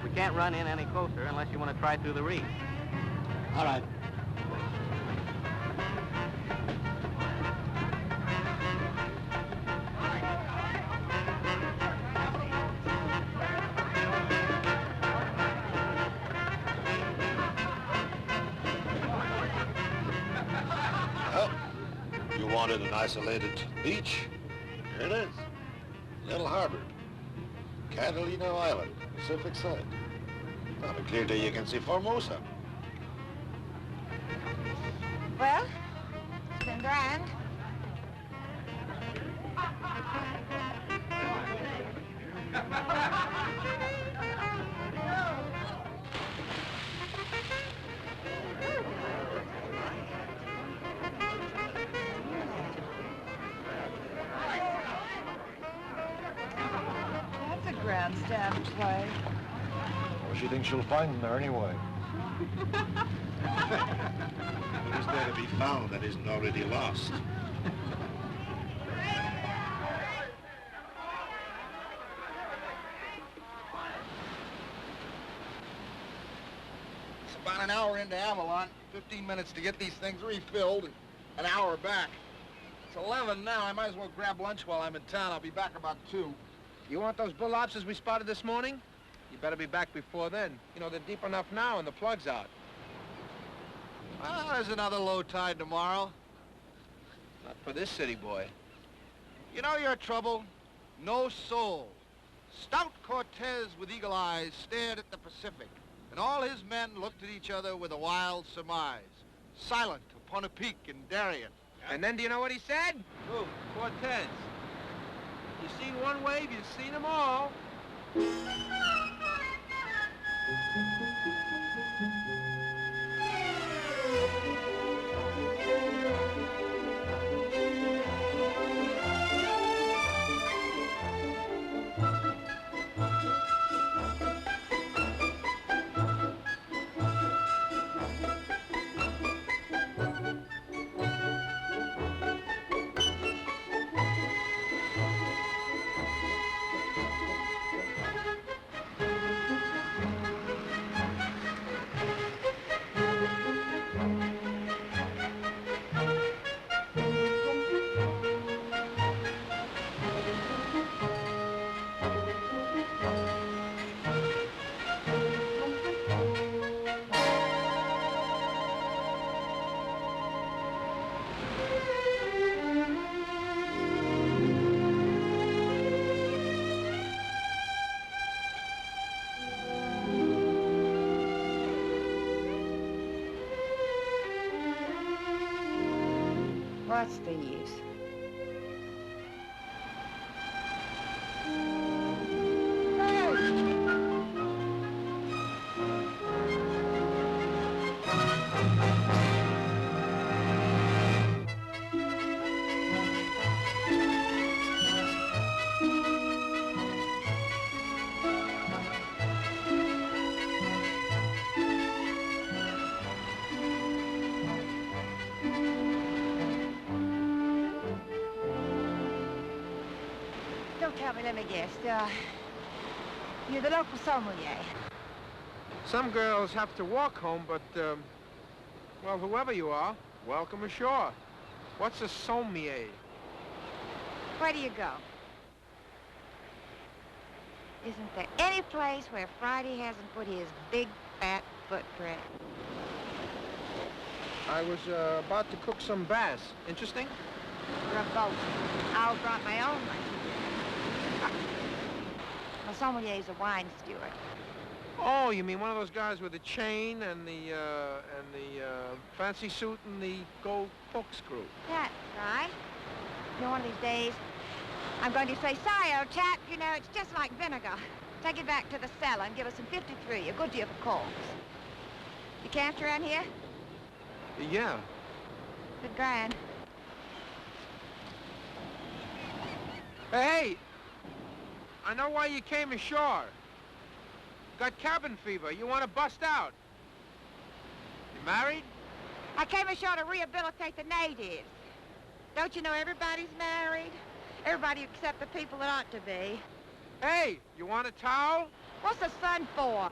We can't run in any closer unless you want to try through the reef. All right. Well, you wanted an isolated beach? Here it is. Little Harbor. Catalina Island, Pacific side. On a clear day, you can see Formosa. Well, it's been grand. That's a grandstand play. Well, she thinks she'll find them there anyway. What is there to be found that isn't already lost? It's about an hour into Avalon, 15 minutes to get these things refilled, and an hour back. It's 11 now. I might as well grab lunch while I'm in town. I'll be back about 2. You want those bull lobsters we spotted this morning? You better be back before then. You know, they're deep enough now and the plug's out. Well, there's another low tide tomorrow. Not for this city boy. You know your trouble? No soul. Stout Cortez with eagle eyes stared at the Pacific, and all his men looked at each other with a wild surmise, silent upon a peak in Darien. And then do you know what he said? Who? Cortez. You've seen one wave, you've seen them all. What's the use? Don't tell me, let me guess. You're the local sommelier. Some girls have to walk home, but, well, whoever you are, welcome ashore. What's a sommelier? Where do you go? Isn't there any place where Friday hasn't put his big, fat footprint? I was about to cook some bass. Interesting? Revolting. I brought my own lunch. A sommelier's a wine steward. Oh, you mean one of those guys with the chain and the fancy suit and the gold corkscrew? That's right. You know, one of these days, I'm going to say, sorry, old chap, you know, it's just like vinegar. Take it back to the cellar and give us some 53, a good deal for corks. You camped around here? Yeah. Good grand. Hey, I know why you came ashore. Got cabin fever. You want to bust out. You married? I came ashore to rehabilitate the natives. Don't you know everybody's married? Everybody except the people that ought to be. Hey, you want a towel? What's the sun for?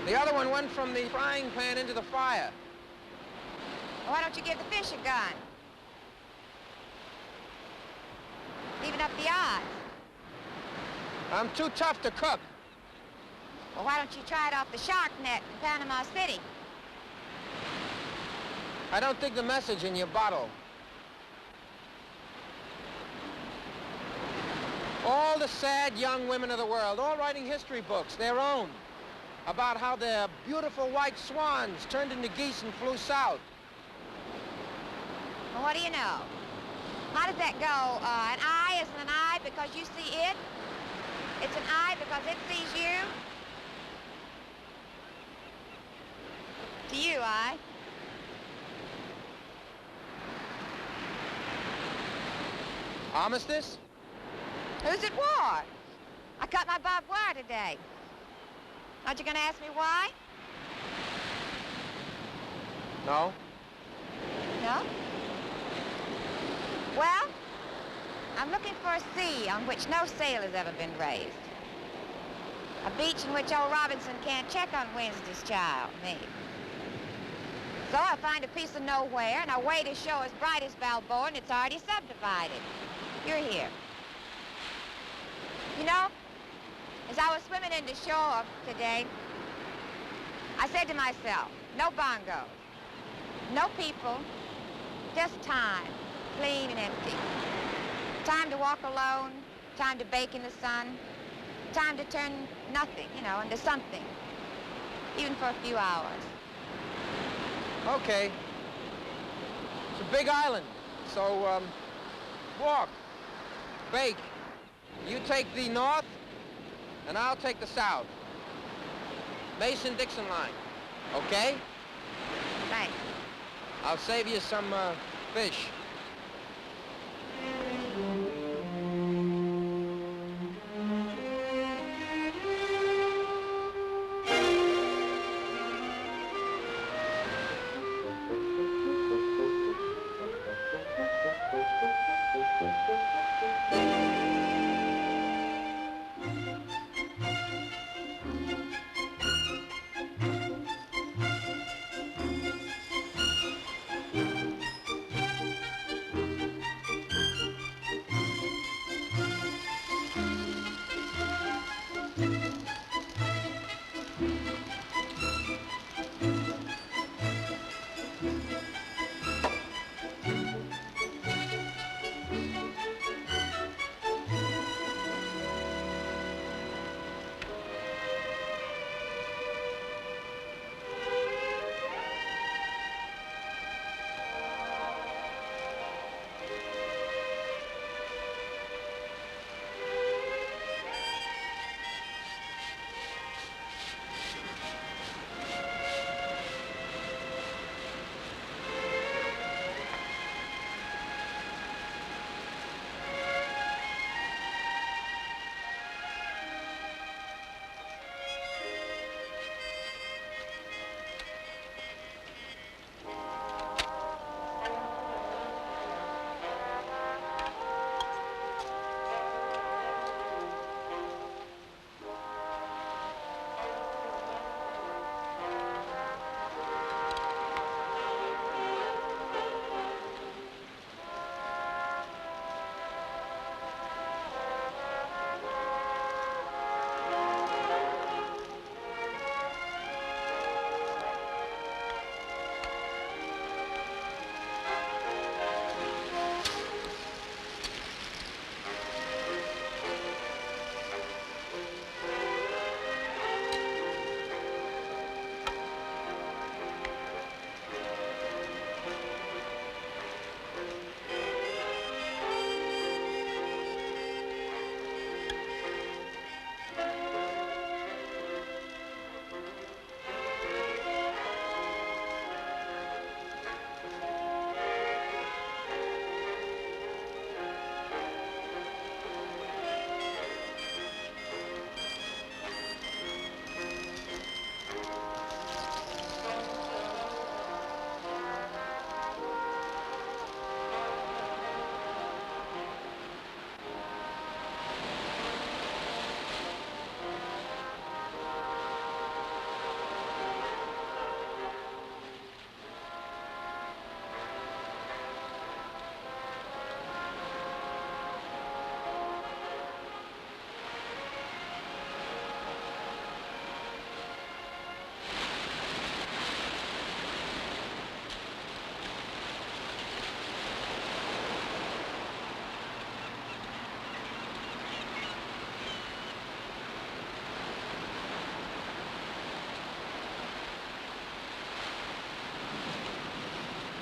The other one went from the frying pan into the fire. Why don't you give the fish a gun? Even up the odds. I'm too tough to cook. Well, why don't you try it off the shark net in Panama City? I don't dig the message in your bottle. the sad young women of the world, all writing history books, their own, about how their beautiful white swans turned into geese and flew south. Well, what do you know? How does that go? An eye isn't an eye because you see it. It's an eye because it sees you. To you, eye. Armistice? Who's at war? I cut my barbed wire today. Aren't you going to ask me why? No. No? Well, I'm looking for a sea on which no sail has ever been raised. A beach in which old Robinson can't check on Wednesday's child, me. So I find a piece of nowhere and a way to show as bright as Balboa, and it's already subdivided. You're here. You know, as I was swimming in the shore today, I said to myself, no bongos, no people, just time, clean and empty. Time to walk alone, time to bake in the sun, time to turn nothing, you know, into something, even for a few hours. Okay. It's a big island, so, walk, bake. You take the north, and I'll take the south. Mason-Dixon line, okay? Thanks. I'll save you some, fish.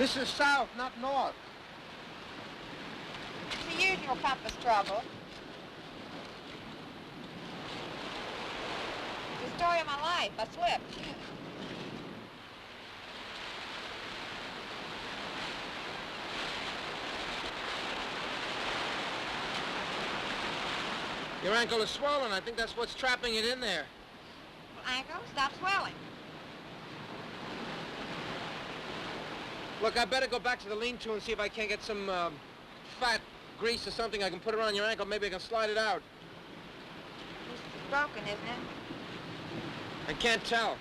This is south, not north. It's the usual compass trouble. It's the story of my life. I slipped. Your ankle is swollen. I think that's what's trapping it in there. Ankle, stop swelling. Look, I better go back to the lean-to and see if I can't get some fat grease or something I can put around your ankle. Maybe I can slide it out. This is broken, isn't it? I can't tell.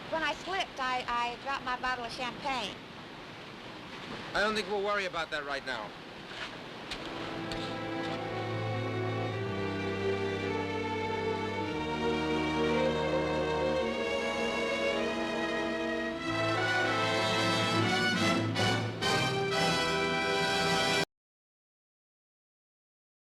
When I slipped, I dropped my bottle of champagne. I don't think we'll worry about that right now.